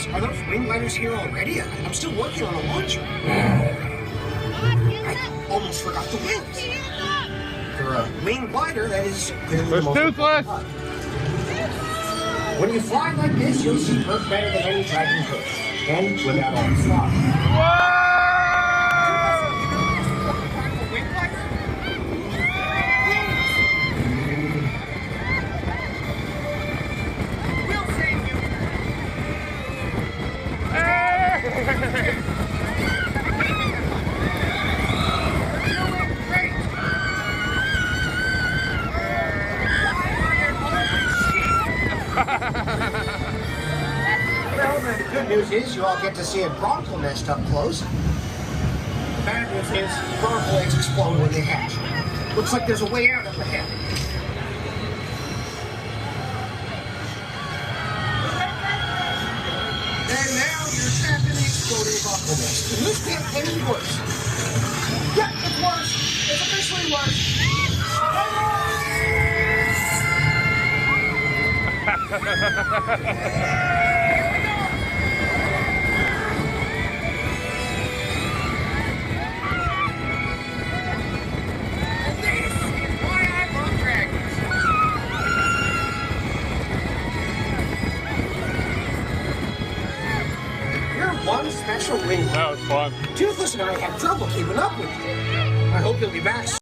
Are those wing gliders here already? I'm still working on a launcher. I almost forgot the wings. For a wing glider, that is clearly the most toothless. When you fly like this, you'll see perk better than any dragon could. And without all the slop. We'll save you. Well, the good news is you all get to see a bronco nest up close. The bad news is bronco eggs explode when they hatch. Looks like there's a way out up ahead. And now you're trapped in the exploding bronco nest. And this can't get any worse. Yeah, it's worse. It's officially worse. One special wing. That was fun. Toothless and I had trouble keeping up with you. I hope you'll be back soon.